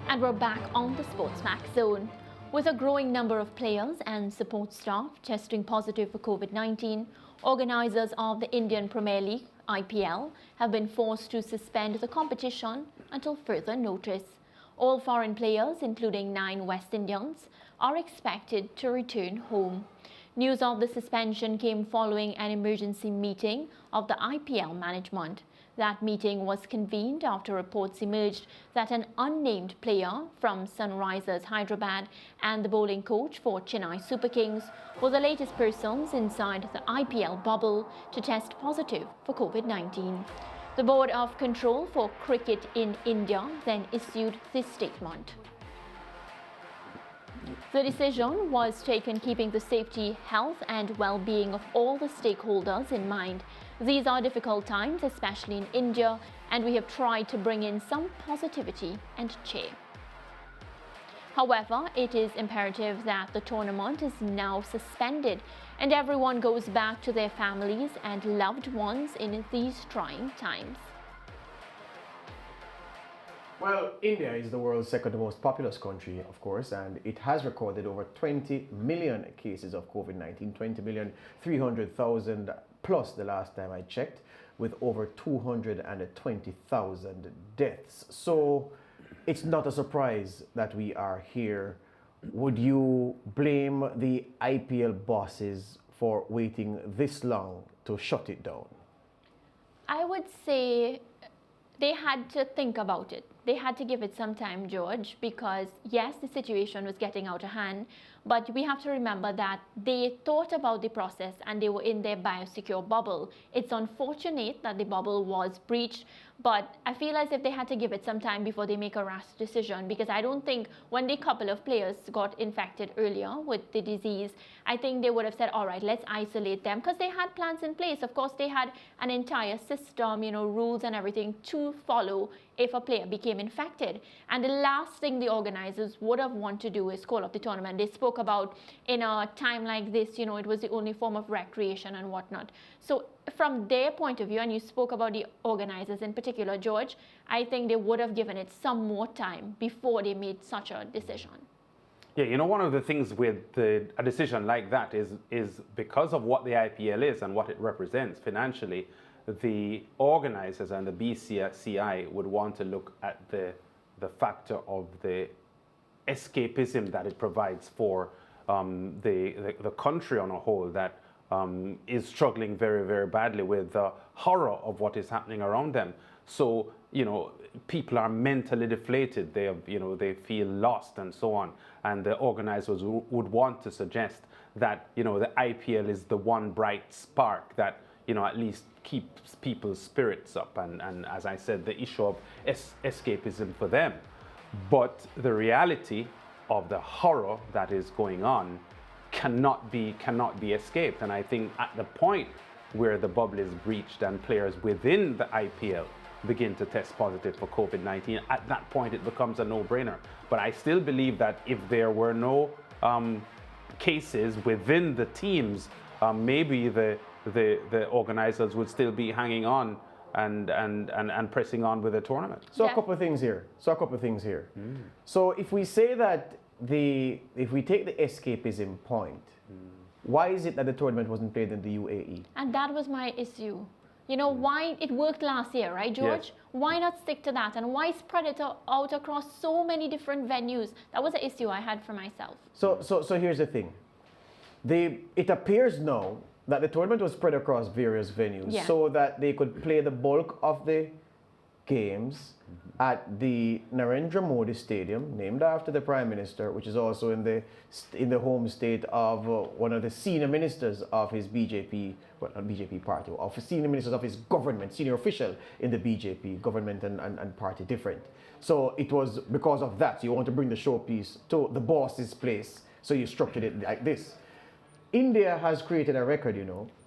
And we're back on the SportsMax Zone. With a growing number of players and support staff testing positive for COVID-19, organisers of the Indian Premier League, IPL, have been forced to suspend the competition until further notice. All foreign players, including 9 West Indians, are expected to return home. News of the suspension came following an emergency meeting of the IPL management. That meeting was convened after reports emerged that an unnamed player from Sunrisers Hyderabad and the bowling coach for Chennai Super Kings were the latest persons inside the IPL bubble to test positive for COVID-19. The Board of Control for Cricket in India then issued this statement. The decision was taken keeping the safety, health and well-being of all the stakeholders in mind. These are difficult times, especially in India, and we have tried to bring in some positivity and cheer. However, it is imperative that the tournament is now suspended and everyone goes back to their families and loved ones in these trying times. Well, India is the world's second most populous country, of course, and it has recorded over 20 million cases of COVID-19, 20,300,000 plus the last time I checked, with over 220,000 deaths. So it's not a surprise that we are here. Would you blame the IPL bosses for waiting this long to shut it down? I would say they had to think about it. They had to give it some time, George, because yes, the situation was getting out of hand, but we have to remember that they thought about the process and they were in their biosecure bubble. It's unfortunate that the bubble was breached, but I feel as if they had to give it some time before they make a rash decision, because I don't think when the couple of players got infected earlier with the disease, I think they would have said, all right, let's isolate them, because they had plans in place. Of course, they had an entire system, rules and everything to follow if a player became infected. And the last thing the organizers would have wanted to do is call up the tournament. They spoke about in a time like this, it was the only form of recreation and whatnot. So from their point of view, and you spoke about the organizers in particular, George, I think they would have given it some more time before they made such a decision. Yeah, one of the things with a decision like that is because of what the IPL is and what it represents financially, the organizers and the BCCI would want to look at the factor of the escapism that it provides for the country on a whole that is struggling very, very badly with the horror of what is happening around them. So, people are mentally deflated. They feel lost and so on. And the organizers would want to suggest that, the IPL is the one bright spark that, at least keeps people's spirits up. And as I said, the issue of escapism for them. But the reality of the horror that is going on cannot be escaped. And I think at the point where the bubble is breached and players within the IPL begin to test positive for COVID-19, at that point it becomes a no-brainer. But I still believe that if there were no cases within the teams, maybe the organizers would still be hanging on and pressing on with the tournament. So a couple of things here. So if we say that if we take the escapism point, why is it that the tournament wasn't played in the UAE? And that was my issue. Why it worked last year, right, George? Yes. Why not stick to that? And why spread it out across so many different venues? That was the issue I had for myself. So here's the thing. It appears now that the tournament was spread across various venues so that they could play the bulk of the games at the Narendra Modi Stadium, named after the Prime Minister, which is also in the home state of one of the senior ministers of his BJP, well, not BJP party, of senior ministers of his government, senior official in the BJP government and party different. So it was because of that. So you want to bring the showpiece to the boss's place, so you structured it like this. India has created a record,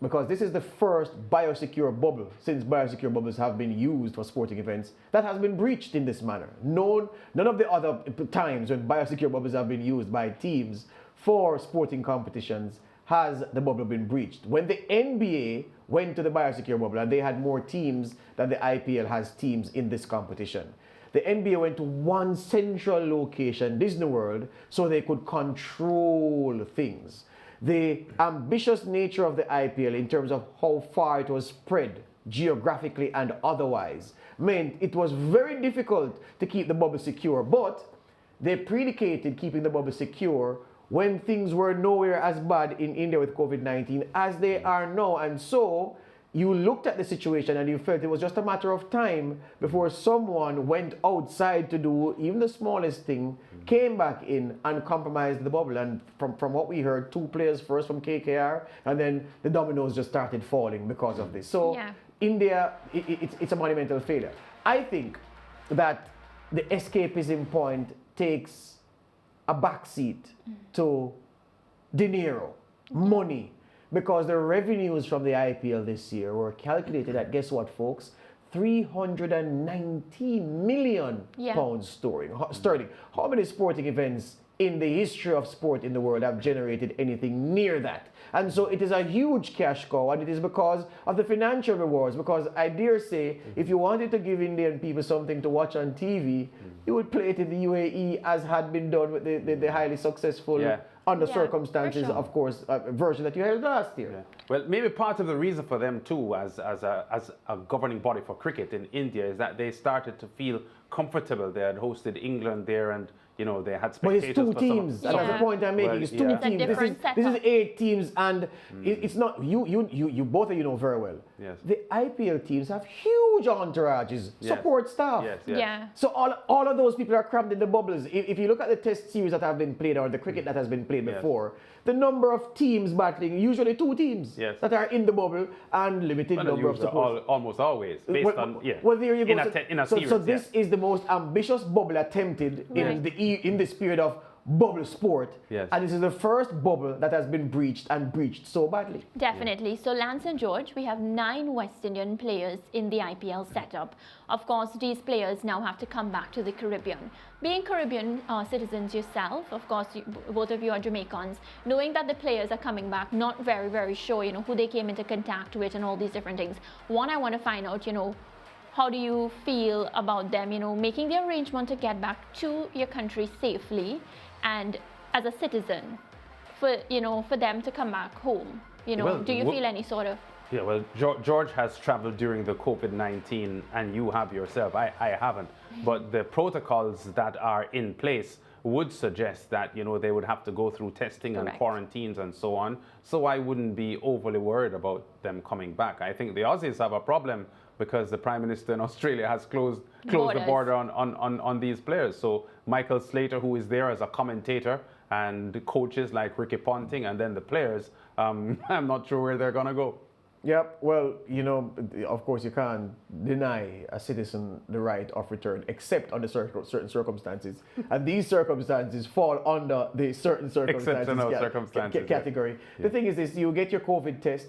because this is the first biosecure bubble, since biosecure bubbles have been used for sporting events, that has been breached in this manner. None of the other times when biosecure bubbles have been used by teams for sporting competitions has the bubble been breached. When the NBA went to the biosecure bubble and they had more teams than the IPL has teams in this competition, the NBA went to one central location, Disney World, so they could control things. The ambitious nature of the IPL in terms of how far it was spread geographically and otherwise meant it was very difficult to keep the bubble secure, but they predicated keeping the bubble secure when things were nowhere as bad in India with COVID-19 as they are now. And so you looked at the situation and you felt it was just a matter of time before someone went outside to do even the smallest thing, came back in and compromised the bubble. And from what we heard, 2 players first from KKR, and then the dominoes just started falling because of this. So India, it's a monumental failure. I think that the escapism point takes a backseat to dinero, money, because the revenues from the IPL this year were calculated at, guess what, folks? 319 million pounds sterling. How many sporting events in the history of sport in the world have generated anything near that? And so it is a huge cash cow, and it is because of the financial rewards. Because I dare say, if you wanted to give Indian people something to watch on TV, you would play it in the UAE, as had been done with the highly successful, under circumstances, of course, version that you had last year. Yeah. Well, maybe part of the reason for them too, as a governing body for cricket in India, is that they started to feel comfortable. They had hosted England there, and they had spectators. But it's 2 teams. That's the point I'm making. It's 2 teams. This is 8 teams, and it's not you both of you know very well. Yes. The IPL teams have huge entourages, support staff. Yes. So all of those people are crammed in the bubbles. If you look at the test series that have been played, or the cricket that has been played before, the number of teams battling, usually 2 teams that are in the bubble, and limited number of support. Almost always, based on Well, there you go. In a series. So this is the most ambitious bubble attempted in this period of bubble sport, and this is the first bubble that has been breached, and breached so badly. Definitely. So Lance and George, we have 9 West Indian players in the IPL setup. Of course, these players now have to come back to the Caribbean. Being Caribbean citizens yourself, of course, both of you are Jamaicans, knowing that the players are coming back, not very, very sure, who they came into contact with and all these different things. One, I want to find out, how do you feel about them, making the arrangement to get back to your country safely, and as a citizen, for them to come back home? Do you feel any sort of? Yeah, well, George has traveled during the COVID-19, and you have yourself. I haven't. But the protocols that are in place would suggest that, they would have to go through testing and quarantines and so on. So I wouldn't be overly worried about them coming back. I think the Aussies have a problem because the Prime Minister in Australia has closed the border on these players. So Michael Slater, who is there as a commentator, and coaches like Ricky Ponting, and then the players, I'm not sure where they're going to go. Yep. Well, of course, you can't deny a citizen the right of return, except under certain circumstances. And these circumstances fall under the certain circumstances category. The thing is this: you get your COVID test.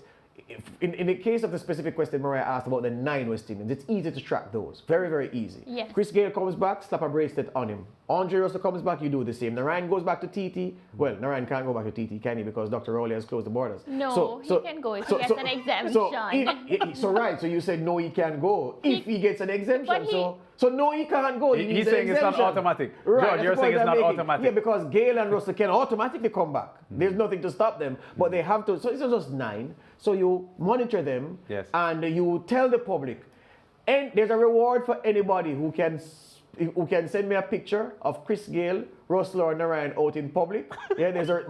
In the case of the specific question Mariah asked about the 9 West Indians, it's easy to track those. Very, very easy. Yes. Chris Gayle comes back, slap a bracelet on him. Andre Russell comes back, you do the same. Narayan goes back to TT. Well, Narayan can't go back to TT, can he? Because Dr. Rowley has closed the borders. No, he can go if he gets an exemption. So you said no, he can go if he gets an exemption. So no, he can't go. He's saying it's not automatic. Right, George, you're saying it's not automatic. Yeah, because Gayle and Russell can automatically come back. There's nothing to stop them, but they have to. So it's just 9. So you monitor them, and you tell the public. And there's a reward for anybody who can send me a picture of Chris Gayle, Russell, or Narayan out in public.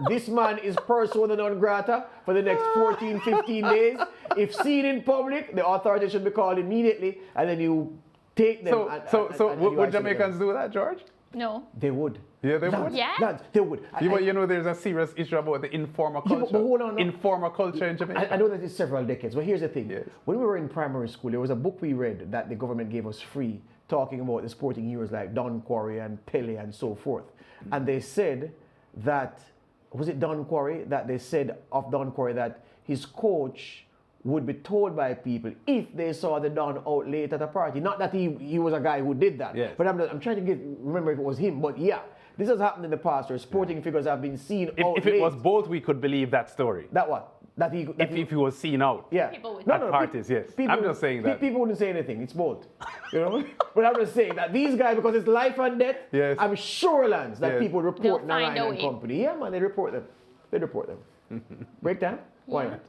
This man is persona non grata for the next 14, 15 days. If seen in public, the authorities should be called immediately, and then you take them. So would Jamaicans do that, George? No. They would. Yeah, they would. Yeah. Lads, they would. There's a serious issue about the informal culture. But hold on. Informal culture in Jamaica. I know that it's several decades, but here's the thing. Yes. When we were in primary school, there was a book we read that the government gave us free, talking about the sporting heroes like Don Quarry and Pele and so forth. And they said that, was it Don Quarry? That they said of Don Quarry that his coach would be told by people if they saw the Don out late at a party. Not that he was a guy who did that. Yes. But I'm trying to remember if it was him. But yeah, this has happened in the past where sporting figures have been seen out late. If it was both, we could believe that story. That what? that if he was seen out. yeah. People would. At parties, yes. I'm just saying that. People wouldn't say anything. It's both. You know? But I'm just saying that these guys, because it's life and death, Yes. I'm sure, Lance, that Yes. people report They'll find Narayan a and way. company. Yeah, man, they report them. They report them. Break time? Why Yeah. not?